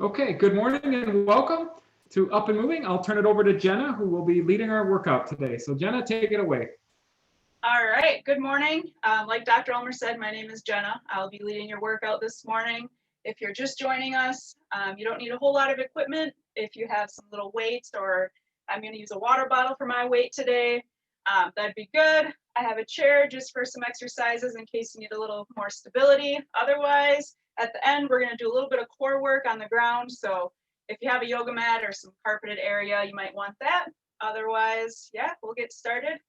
Okay, good morning and welcome to Up and Moving. I'll turn it over to Jenna, who will be leading our workout today. So Jenna, take it away. All right, good morning. Like Dr. Ulmer said, my name is Jenna. I'll be leading your workout this morning. If you're just joining us, you don't need a whole lot of equipment. If you have some little weights, or I'm going to use a water bottle for my weight today, that'd be good. I have a chair just for some exercises in case you need a little more stability. Otherwise, at the end, we're going to do a little bit of core work on the ground. So if you have a yoga mat or some carpeted area, you might want that. Otherwise, yeah, we'll get started.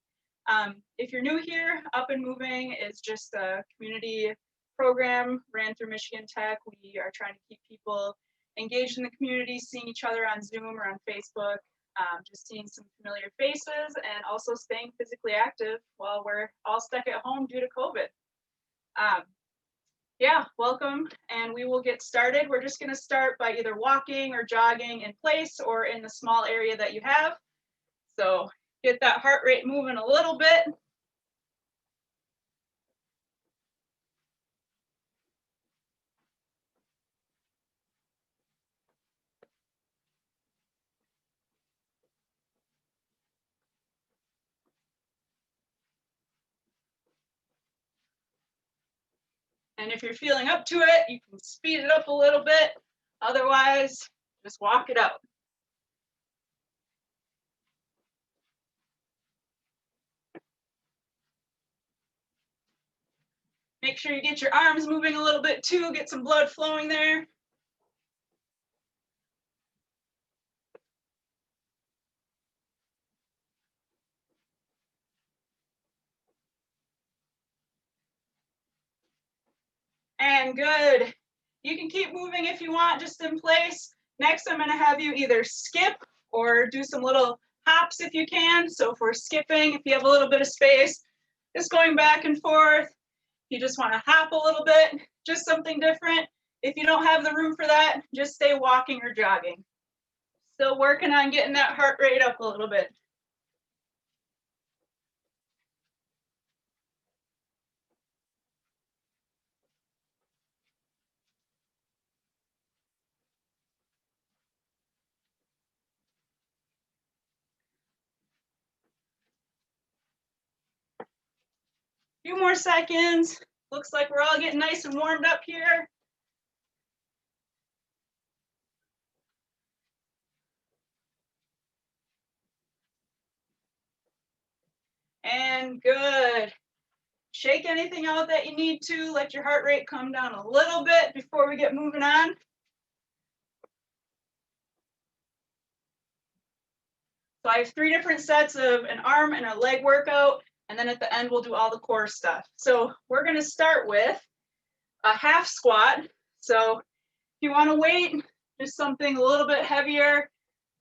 If you're new here, Up and Moving is just a community program ran through Michigan Tech. We are trying to keep people engaged in the community, seeing each other on Zoom or on Facebook, just seeing some familiar faces, and also staying physically active while we're all stuck at home due to COVID. Yeah, welcome, and we will get started. We're just going to start by either walking or jogging in place or in the small area that you have. So get that heart rate moving a little bit. And if you're feeling up to it, you can speed it up a little bit. Otherwise, just walk it out. Make sure you get your arms moving a little bit too, get some blood flowing there. And good. You can keep moving if you want, just in place. Next, I'm going to have you either skip or do some little hops if you can. So if we're skipping, if you have a little bit of space, just going back and forth. If you just want to hop a little bit, just something different. If you don't have the room for that, just stay walking or jogging. Still working on getting that heart rate up a little bit. Few more seconds. Looks like we're all getting nice and warmed up here. And good. Shake anything out that you need to. Let your heart rate come down a little bit before we get moving on. So I have 3 different sets of an arm and a leg workout, and then at the end we'll do all the core stuff. So we're going to start with a half squat. So if you want to weight, just something a little bit heavier.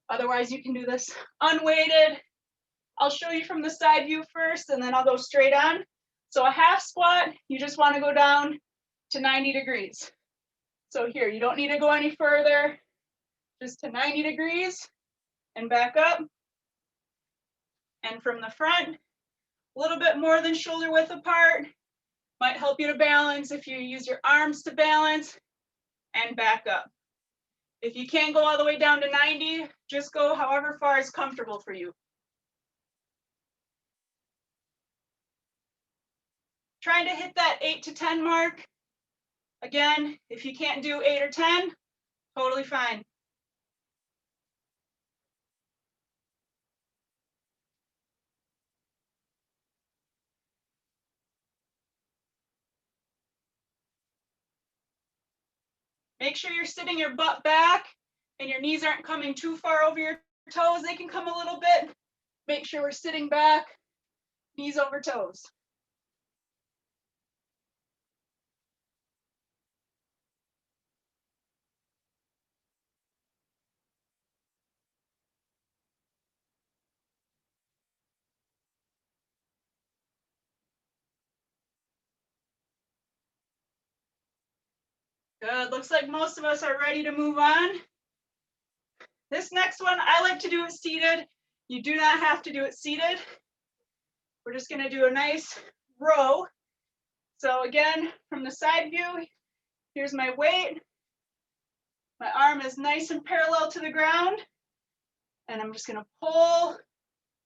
Otherwise you can do this unweighted. I'll show you from the side view first, and then I'll go straight on. So a half squat, you just want to go down to 90 degrees. So here, you don't need to go any further, just to 90 degrees and back up. And from the front, a little bit more than shoulder width apart. Might help you to balance if you use your arms to balance, and back up. If you can't go all the way down to 90, just go however far is comfortable for you. Trying to hit that 8 to 10 mark. Again, if you can't do 8 or 10, totally fine. Make sure you're sitting your butt back and your knees aren't coming too far over your toes. They can come a little bit. Make sure we're sitting back, knees over toes. Good, looks like most of us are ready to move on. This next one, I like to do it seated. You do not have to do it seated. We're just gonna do a nice row. So again, from the side view, here's my weight. My arm is nice and parallel to the ground, and I'm just gonna pull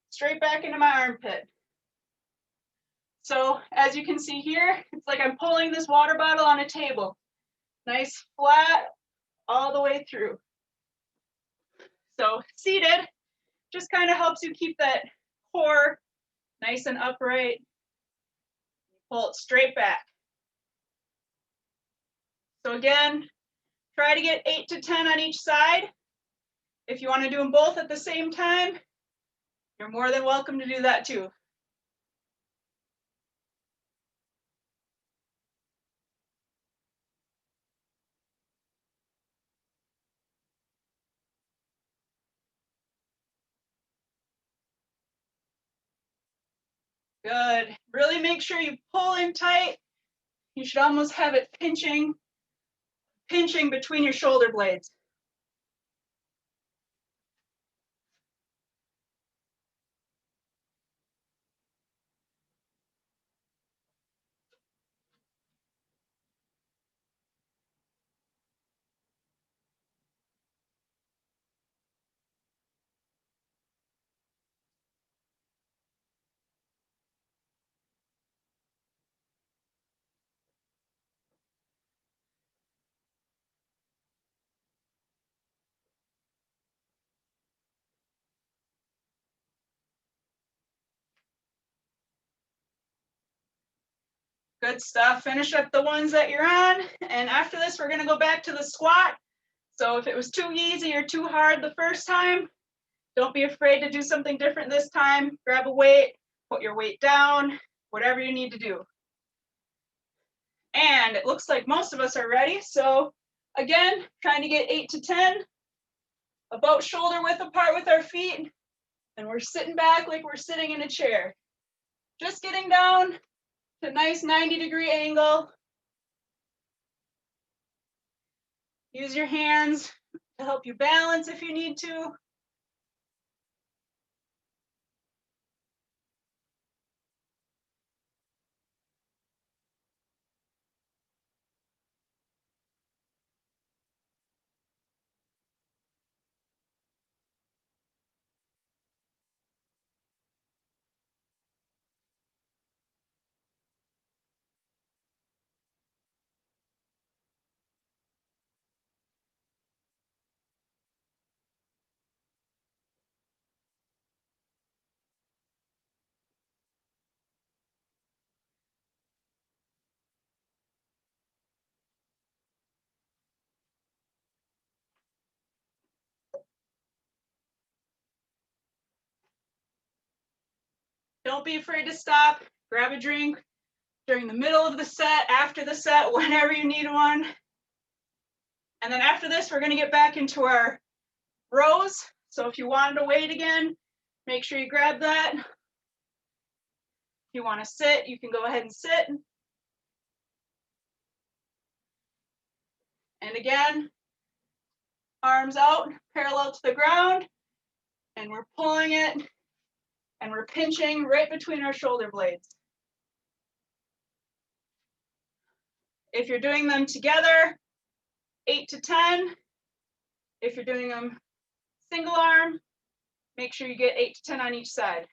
straight back into my armpit. So as you can see here, it's like I'm pulling this water bottle on a table. Nice flat all the way through. So seated just kind of helps you keep that core nice and upright. Pull it straight back. So again, try to get 8 to 10 on each side. If you want to do them both at the same time, you're more than welcome to do that too. Good. Really make sure you pull in tight. You should almost have it pinching between your shoulder blades. Good stuff. Finish up the ones that you're on. And after this, we're gonna go back to the squat. So if it was too easy or too hard the first time, don't be afraid to do something different this time. Grab a weight, put your weight down, whatever you need to do. And it looks like most of us are ready. So again, trying to get 8 to 10, about shoulder width apart with our feet. And we're sitting back like we're sitting in a chair. Just getting down to a nice 90-degree angle. Use your hands to help you balance if you need to. Don't be afraid to stop, grab a drink during the middle of the set, after the set, whenever you need one. And then after this, we're gonna get back into our rows. So if you wanted to wait again, make sure you grab that. If you wanna sit, you can go ahead and sit. And again, arms out, parallel to the ground, and we're pulling it, and we're pinching right between our shoulder blades. If you're doing them together, 8 to 10. If you're doing them single arm, make sure you get 8 to 10 on each side.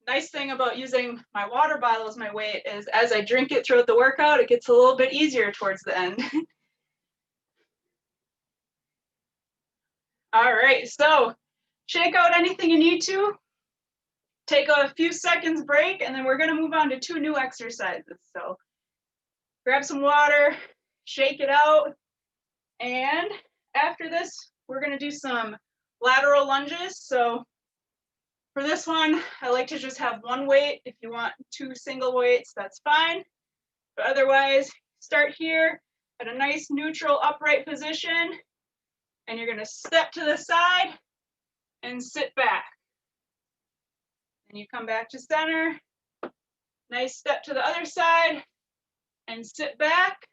Nice thing about using my water bottle as my weight is as I drink it throughout the workout, it gets a little bit easier towards the end. All right, so shake out anything you need to. Take a few seconds break, and then we're gonna move on to 2 new exercises. So grab some water, shake it out, and after this, we're gonna do some lateral lunges. So For this one, I like to just have one weight. If you want 2 single weights, that's fine. But otherwise, start here at a nice neutral upright position, and you're gonna step to the side and sit back. And you come back to center, nice step to the other side and sit back.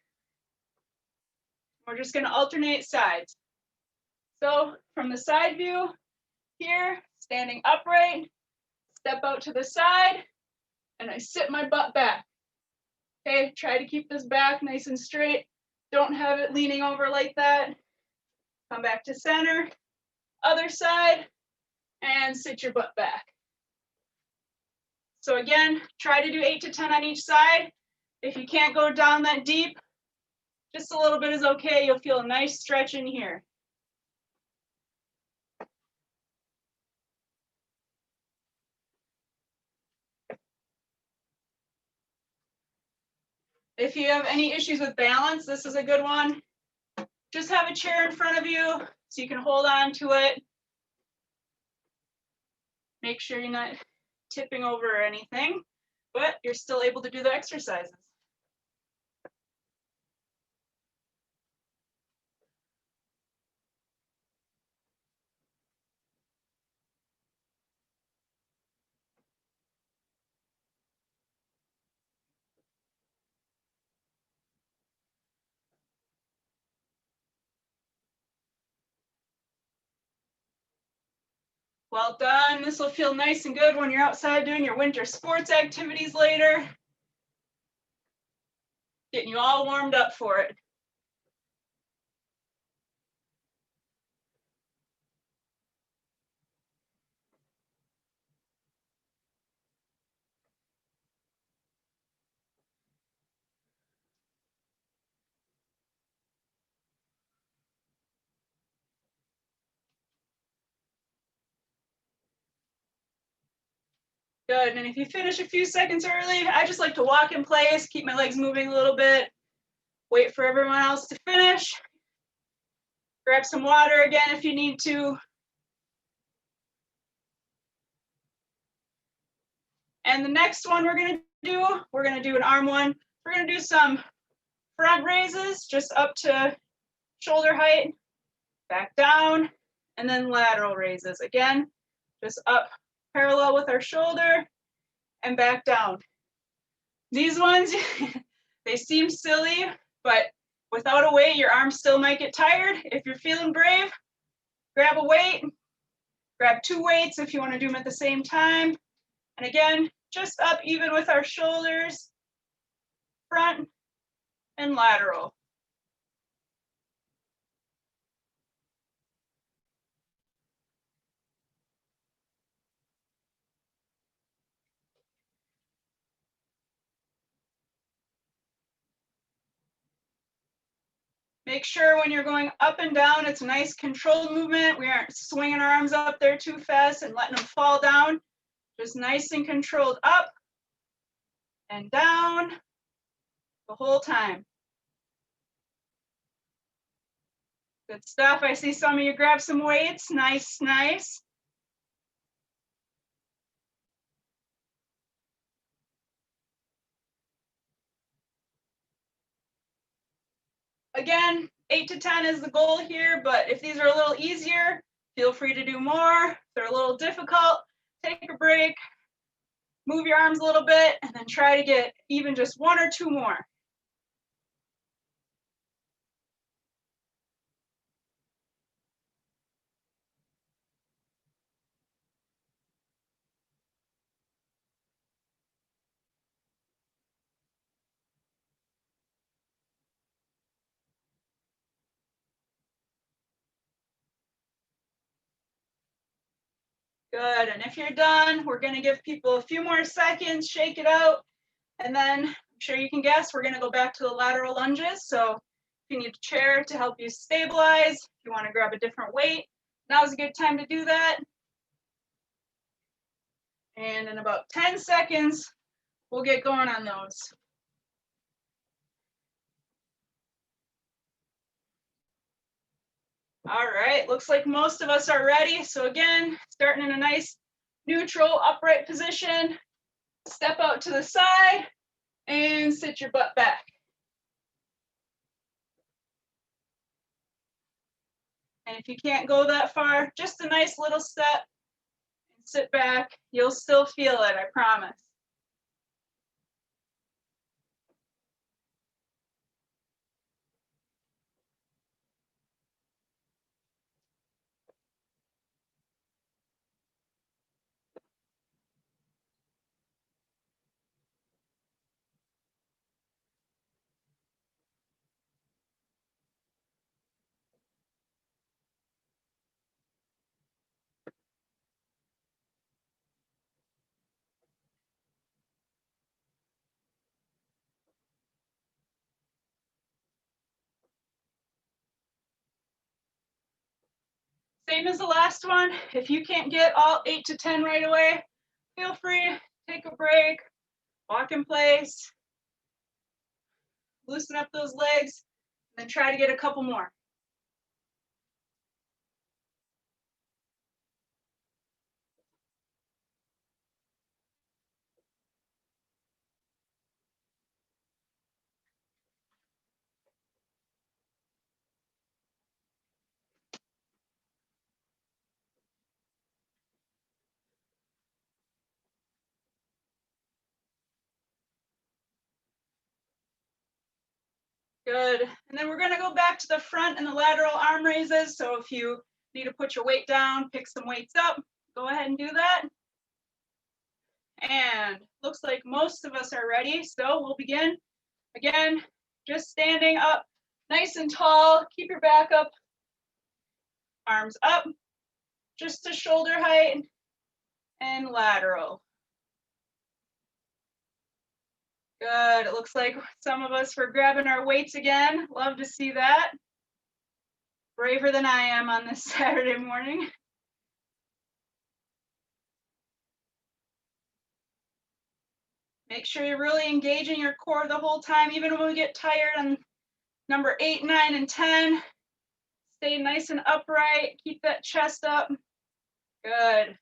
We're just gonna alternate sides. So from the side view here, standing upright, step out to the side, and I sit my butt back. Okay, try to keep this back nice and straight. Don't have it leaning over like that. Come back to center, other side, and sit your butt back. So again, try to do 8 to 10 on each side. If you can't go down that deep, just a little bit is okay. You'll feel a nice stretch in here. If you have any issues with balance, this is a good one. Just have a chair in front of you so you can hold on to it. Make sure you're not tipping over or anything, but you're still able to do the exercises. Well done. This will feel nice and good when you're outside doing your winter sports activities later. Getting you all warmed up for it. Good, and if you finish a few seconds early, I just like to walk in place, keep my legs moving a little bit, wait for everyone else to finish. Grab some water again if you need to. And the next one we're gonna do an arm one. We're gonna do some front raises, just up to shoulder height, back down, and then lateral raises. Again, just up parallel with our shoulder and back down. These ones, they seem silly, but without a weight, your arms still might get tired. If you're feeling brave, grab a weight, grab 2 weights if you want to do them at the same time. And again, just up even with our shoulders, front and lateral. Make sure when you're going up and down, it's a nice controlled movement. We aren't swinging our arms up there too fast and letting them fall down. Just nice and controlled up and down the whole time. Good stuff. I see some of you grab some weights. Nice, nice. Again, 8 to 10 is the goal here, but if these are a little easier, feel free to do more. If they're a little difficult, take a break, move your arms a little bit, and then try to get even just 1 or 2 more. Good, and if you're done, we're gonna give people a few more seconds, shake it out, and then I'm sure you can guess, we're gonna go back to the lateral lunges. So if you need a chair to help you stabilize, if you wanna grab a different weight, now's a good time to do that. And in about 10 seconds, we'll get going on those. All right, looks like most of us are ready. So again, starting in a nice neutral upright position. Step out to the side and sit your butt back. And if you can't go that far, just a nice little step. Sit back. You'll still feel it, I promise. Same as the last one. If you can't get all 8 to 10 right away, feel free, take a break, walk in place, loosen up those legs, and then try to get a couple more. Good. And then we're going to go back to the front and the lateral arm raises. So if you need to put your weight down, pick some weights up, go ahead and do that. And looks like most of us are ready. So we'll begin. Again, just standing up nice and tall. Keep your back up, arms up, just to shoulder height, and lateral. Good. It looks like some of us were grabbing our weights again. Love to see that. Braver than I am on this Saturday morning. Make sure you're really engaging your core the whole time, even when we get tired on number 8, 9, and 10. Stay nice and upright. Keep that chest up. Good.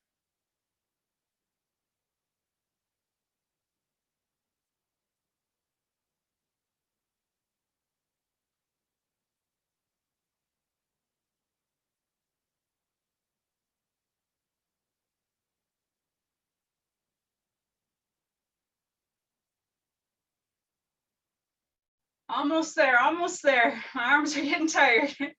Almost there, almost there. My arms are getting tired. Good.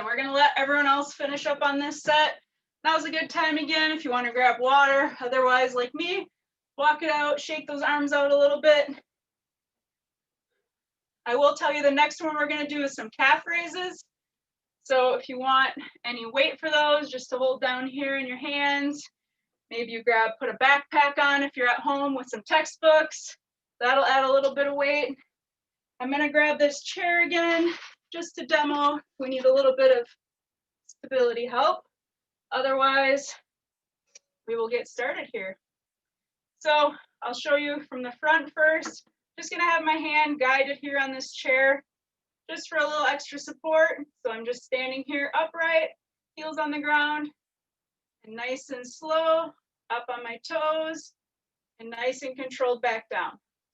We're going to let everyone else finish up on this set. Now's a good time again if you want to grab water. Otherwise, like me, walk it out, shake those arms out a little bit. I will tell you the next one we're going to do is some calf raises. So if you want any weight for those, just to hold down here in your hands. Maybe you put a backpack on if you're at home with some textbooks. That'll add a little bit of weight. I'm going to grab this chair again just to demo. We need a little bit of stability help. Otherwise, we will get started here. So I'll show you from the front first. Just going to have my hand guided here on this chair just for a little extra support. So I'm just standing here upright, heels on the ground, and nice and slow, up on my toes, and nice and controlled back down.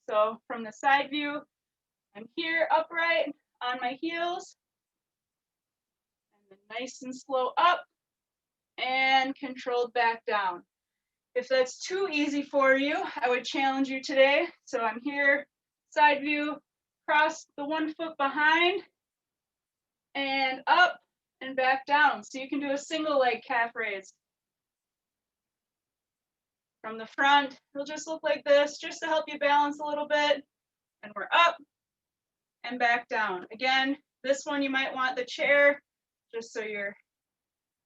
So from the side view, I'm here upright on my heels, and then nice and slow up, and controlled back down. If that's too easy for you, I would challenge you today. So I'm here, side view, cross the one foot behind, and up and back down. So you can do a single leg calf raise. From the front, it'll just look like this, just to help you balance a little bit. And we're up and back down. Again, this one you might want the chair, just so you're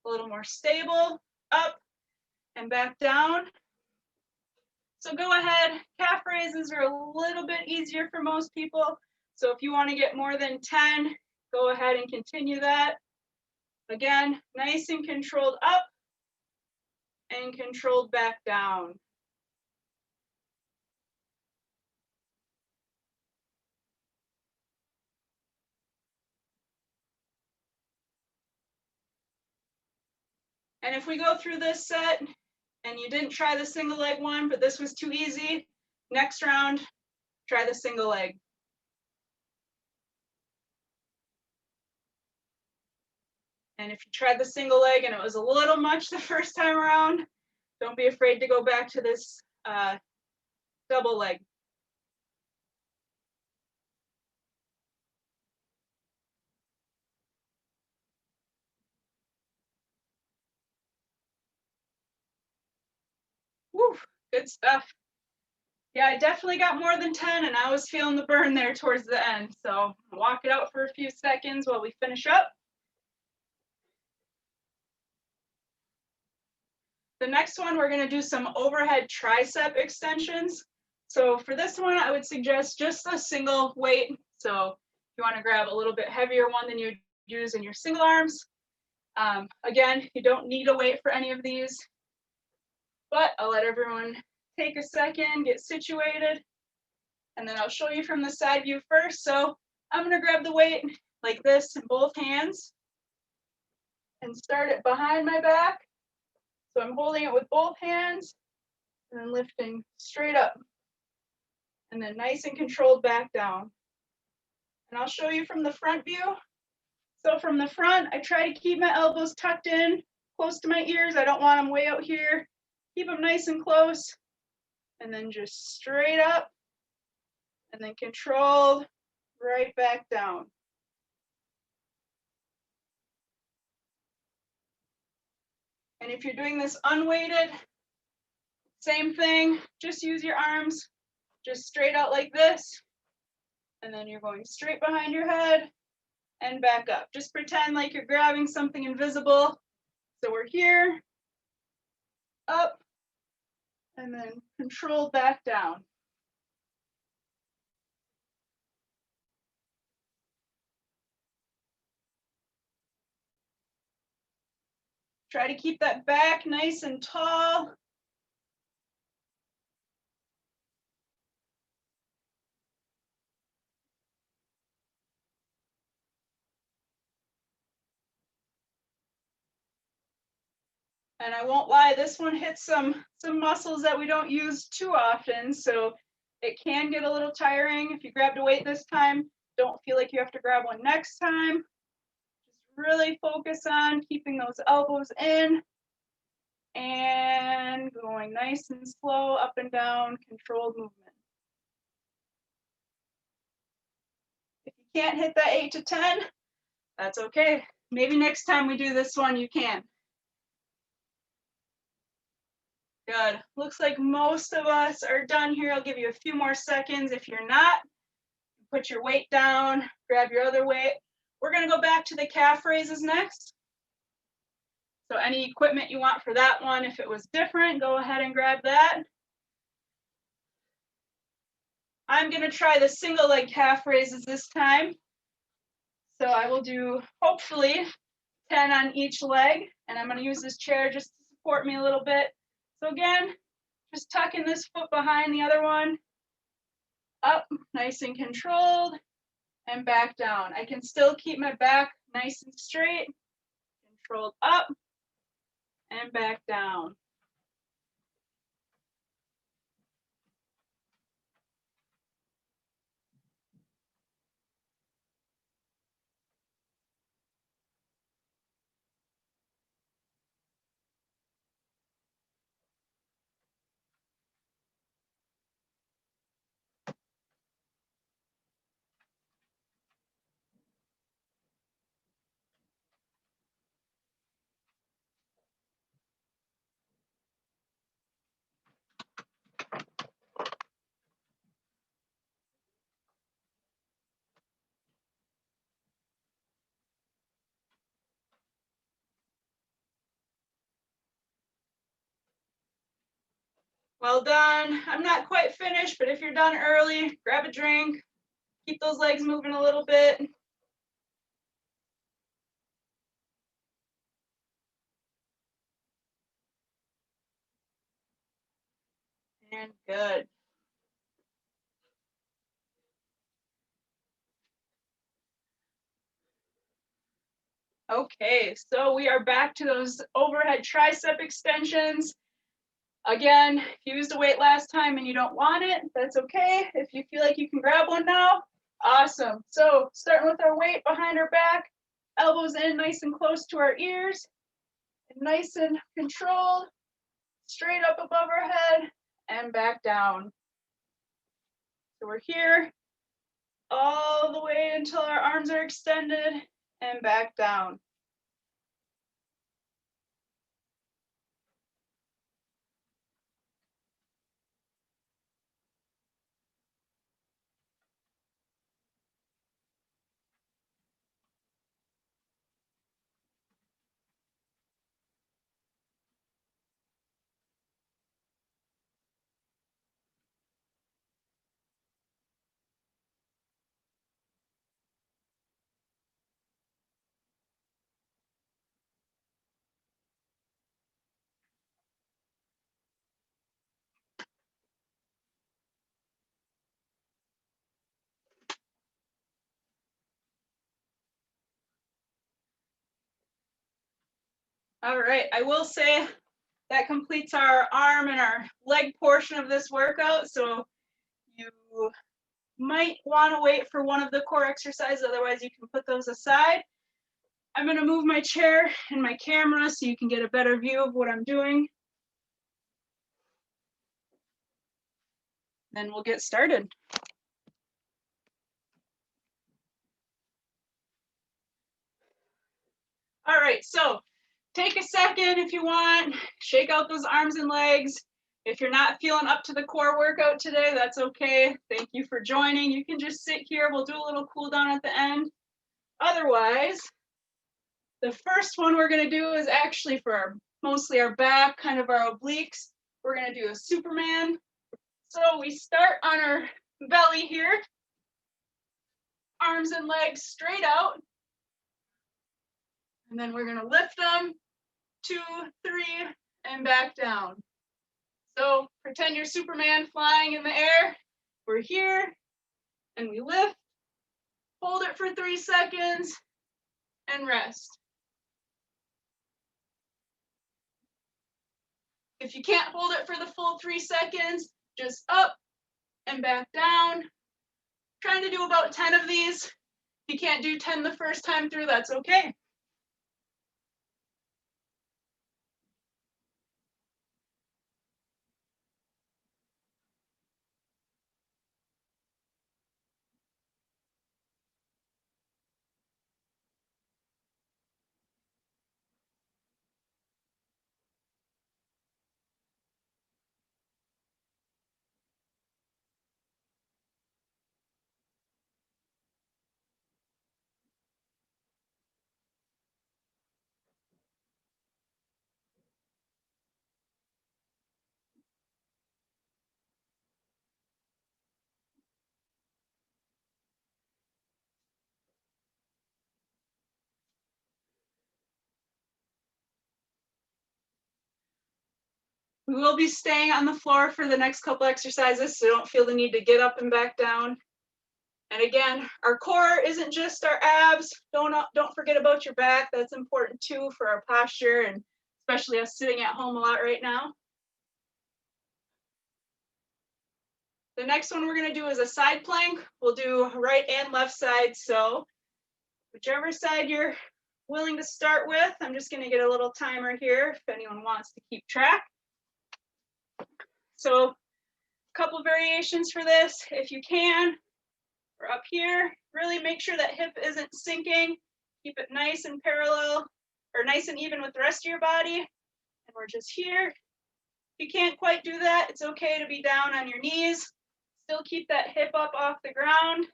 a little more stable. Up and back down. So go ahead, calf raises are a little bit easier for most people. So if you want to get more than 10, go ahead and continue that. Again, nice and controlled up and controlled back down. And if we go through this set and you didn't try the single leg one, but this was too easy, next round, try the single leg. And if you tried the single leg and it was a little much the first time around, don't be afraid to go back to this double leg. Woo, good stuff. Yeah, I definitely got more than 10 and I was feeling the burn there towards the end. So walk it out for a few seconds while we finish up. The next one, we're gonna do some overhead tricep extensions. So for this one, I would suggest just a single weight. So if you wanna grab a little bit heavier one than you'd use in your single arms. Again, you don't need a weight for any of these, but I'll let everyone take a second, get situated, and then I'll show you from the side view first. So I'm gonna grab the weight like this in both hands and start it behind my back. So I'm holding it with both hands and then lifting straight up and then nice and controlled back down. And I'll show you from the front view. So from the front, I try to keep my elbows tucked in close to my ears. I don't want them way out here. Keep them nice and close and then just straight up and then controlled right back down. And if you're doing this unweighted, same thing, just use your arms, just straight out like this. And then you're going straight behind your head and back up. Just pretend like you're grabbing something invisible. So we're here, up, and then controlled back down. Try to keep that back nice and tall. And I won't lie, this one hits some muscles that we don't use too often, so it can get a little tiring. If you grabbed a weight this time, don't feel like you have to grab one next time. Just really focus on keeping those elbows in and going nice and slow up and down, controlled movement. If you can't hit that 8 to 10, that's okay. Maybe next time we do this one, you can. Good. Looks like most of us are done here. I'll give you a few more seconds. If you're not, put your weight down, grab your other weight. We're gonna go back to the calf raises next. So any equipment you want for that one, if it was different, go ahead and grab that. I'm gonna try the single leg calf raises this time. So I will do, hopefully, 10 on each leg, and I'm gonna use this chair just to support me a little bit. So again, just tucking this foot behind the other one, up, nice and controlled, and back down. I can still keep my back nice and straight, controlled up, and back down. Well done. I'm not quite finished, but if you're done early, grab a drink, keep those legs moving a little bit. And good. Okay, so we are back to those overhead tricep extensions. Again, if you used a weight last time and you don't want it, that's okay. If you feel like you can grab one now, awesome. So starting with our weight behind our back, elbows in nice and close to our ears, and nice and controlled, straight up above our head and back down. So we're here all the way until our arms are extended and back down. All right, I will say that completes our arm and our leg portion of this workout. So you might want to wait for one of the core exercises, otherwise you can put those aside. I'm going to move my chair and my camera so you can get a better view of what I'm doing. Then we'll get started. All right, so take a second if you want, shake out those arms and legs. If you're not feeling up to the core workout today, that's okay. Thank you for joining. You can just sit here. We'll do a little cool down at the end. Otherwise, the first one we're gonna do is actually for mostly our back, kind of our obliques. We're gonna do a Superman. So we start on our belly here, arms and legs straight out. And then we're gonna lift them, 2, 3, and back down. So pretend you're Superman flying in the air. We're here, and we lift, hold it for 3 seconds, and rest. If you can't hold it for the full 3 seconds, just up and back down. Trying to do about 10 of these. If you can't do 10 the first time through, that's okay. We will be staying on the floor for the next couple exercises, so don't feel the need to get up and back down. And again, our core isn't just our abs. Don't forget about your back. That's important too for our posture, and especially us sitting at home a lot right now. The next one we're gonna do is a side plank. We'll do right and left side. So whichever side you're willing to start with, I'm just gonna get a little timer here if anyone wants to keep track. So a couple variations for this, if you can. We're up here, really make sure that hip isn't sinking. Keep it nice and parallel, or nice and even with the rest of your body. And we're just here. If you can't quite do that, it's okay to be down on your knees. Still keep that hip up off the ground.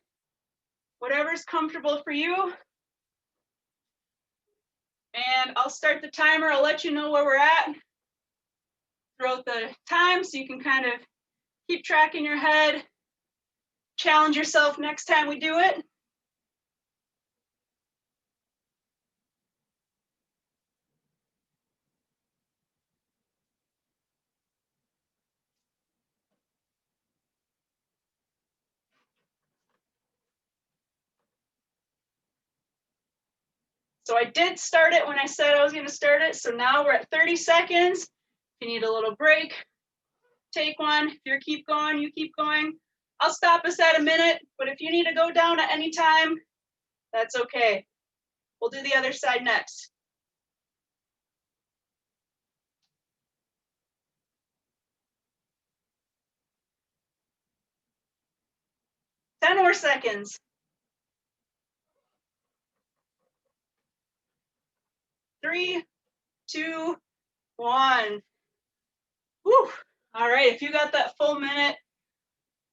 Whatever's comfortable for you. And I'll start the timer. I'll let you know where we're at throughout the time so you can kind of keep track in your head. Challenge yourself next time we do it. So I did start it when I said I was going to start it. So now we're at 30 seconds. If you need a little break, take one. If you keep going, you keep going. I'll stop us at a minute, but if you need to go down at any time, that's okay. We'll do the other side next. Ten more seconds. 3, 2, 1. Whew. All right, if you got that full minute,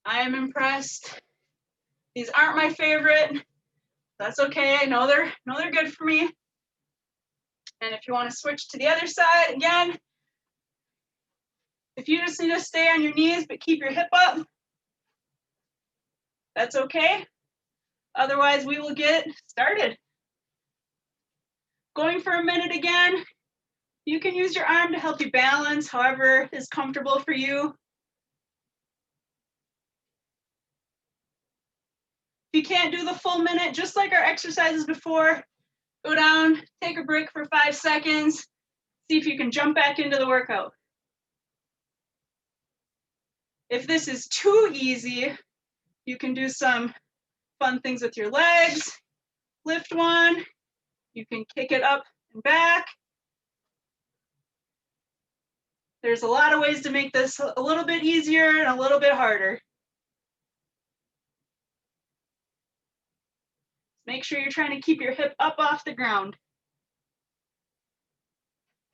I am impressed. These aren't my favorite. That's okay. I know they're good for me. And if you want to switch to the other side again, if you just need to stay on your knees but keep your hip up, that's okay. Otherwise, we will get started. Going for a minute again. You can use your arm to help you balance, however is comfortable for you. If you can't do the full minute, just like our exercises before, go down, take a break for 5 seconds, see if you can jump back into the workout. If this is too easy, you can do some fun things with your legs. Lift one, you can kick it up and back. There's a lot of ways to make this a little bit easier and a little bit harder. Make sure you're trying to keep your hip up off the ground.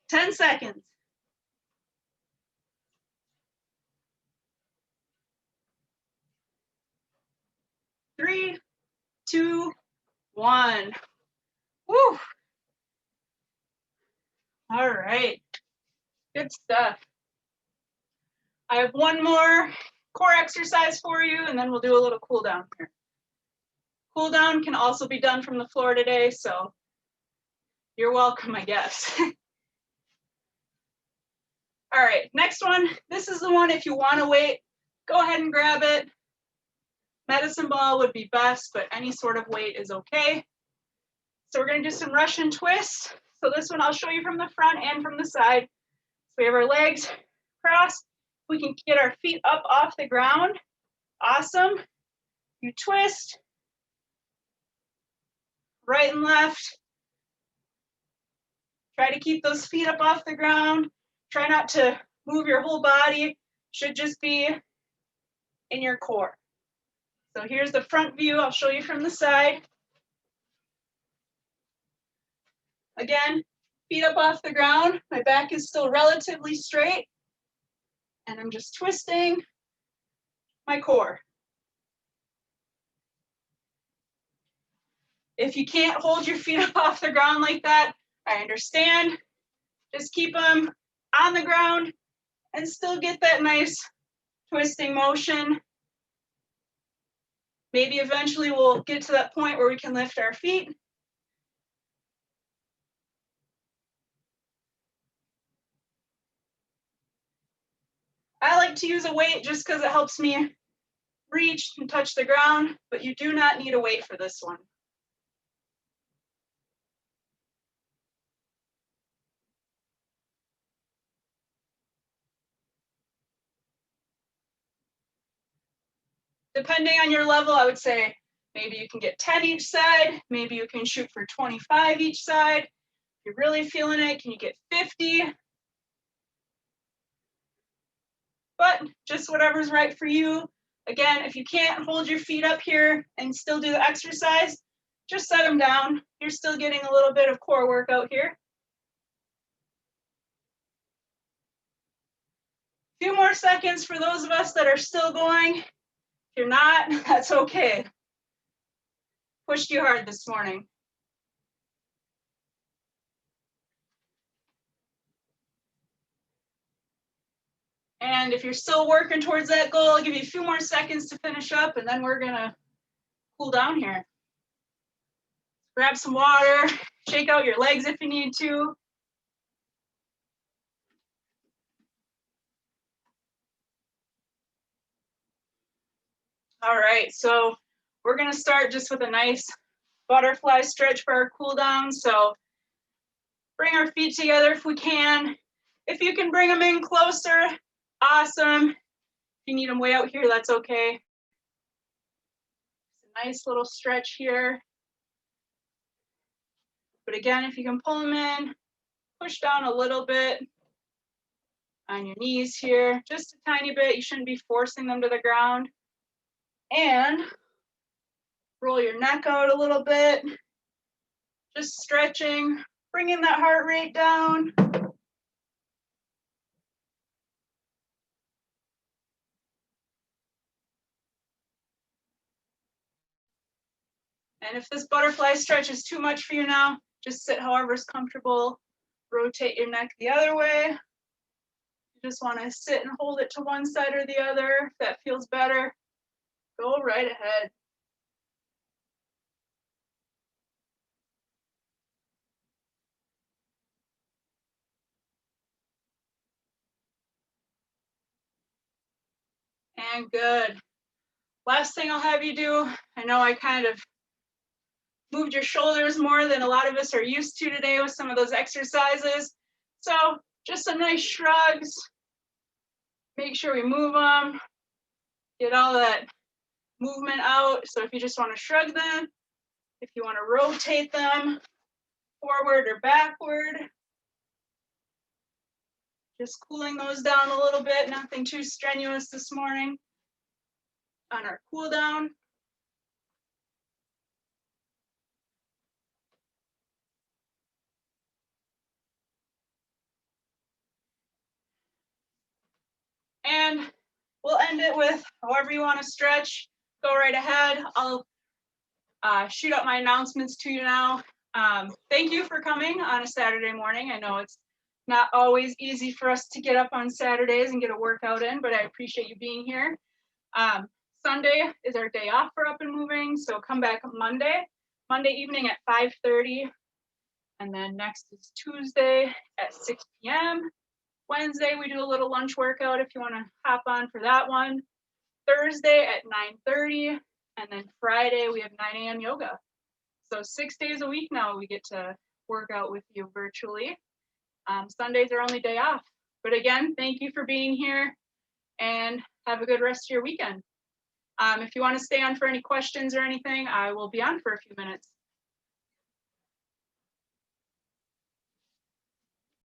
10 seconds. 3, 2, 1. Woo! All right, good stuff. I have one more core exercise for you, and then we'll do a little cool down here. Cool down can also be done from the floor today, so you're welcome, I guess. All right, next one. This is the one, if you want to wait, go ahead and grab it. Medicine ball would be best, but any sort of weight is okay. So we're going to do some Russian twists. So this one I'll show you from the front and from the side. So we have our legs crossed. We can get our feet up off the ground. Awesome. You twist. Right and left. Try to keep those feet up off the ground. Try not to move your whole body. Should just be in your core. So here's the front view. I'll show you from the side. Again, feet up off the ground. My back is still relatively straight. And I'm just twisting my core. If you can't hold your feet up off the ground like that, I understand. Just keep them on the ground and still get that nice twisting motion. Maybe eventually we'll get to that point where we can lift our feet. I like to use a weight just because it helps me reach and touch the ground, but you do not need a weight for this one. Depending on your level, I would say maybe you can get 10 each side, maybe you can shoot for 25 each side. If you're really feeling it, can you get 50? But just whatever's right for you. Again, if you can't hold your feet up here and still do the exercise, just set them down. You're still getting a little bit of core workout here. A few more seconds for those of us that are still going. If you're not, that's okay. Pushed you hard this morning. And if you're still working towards that goal, I'll give you a few more seconds to finish up, and then we're gonna cool down here. Grab some water, shake out your legs if you need to. All right, so we're gonna start just with a nice butterfly stretch for our cool down. So bring our feet together if we can. If you can bring them in closer, awesome. If you need them way out here, that's okay. It's a nice little stretch here. But again, if you can pull them in, push down a little bit on your knees here, just a tiny bit. You shouldn't be forcing them to the ground. And roll your neck out a little bit, just stretching, bringing that heart rate down. And if this butterfly stretch is too much for you now, just sit however is comfortable. Rotate your neck the other way. You just want to sit and hold it to one side or the other. If that feels better, go right ahead. And good. Last thing I'll have you do, I know I kind of moved your shoulders more than a lot of us are used to today with some of those exercises. So just some nice shrugs. Make sure we move them, get all that movement out. So if you just want to shrug them, if you want to rotate them forward or backward, just cooling those down a little bit, nothing too strenuous this morning on our cool down. And we'll end it with however you want to stretch, go right ahead. I'll shoot up my announcements to you now. Thank you for coming on a Saturday morning. I know it's not always easy for us to get up on Saturdays and get a workout in, but I appreciate you being here. Sunday is our day off for Up and Moving, so come back Monday evening at 5:30, and then next is Tuesday at 6 p.m. Wednesday, we do a little lunch workout if you want to hop on for that one. Thursday at 9:30, and then Friday we have 9 a.m. yoga. So 6 days a week now we get to work out with you virtually. Sundays are only day off. But again, thank you for being here, and have a good rest of your weekend. If you want to stay on for any questions or anything, I will be on for a few minutes.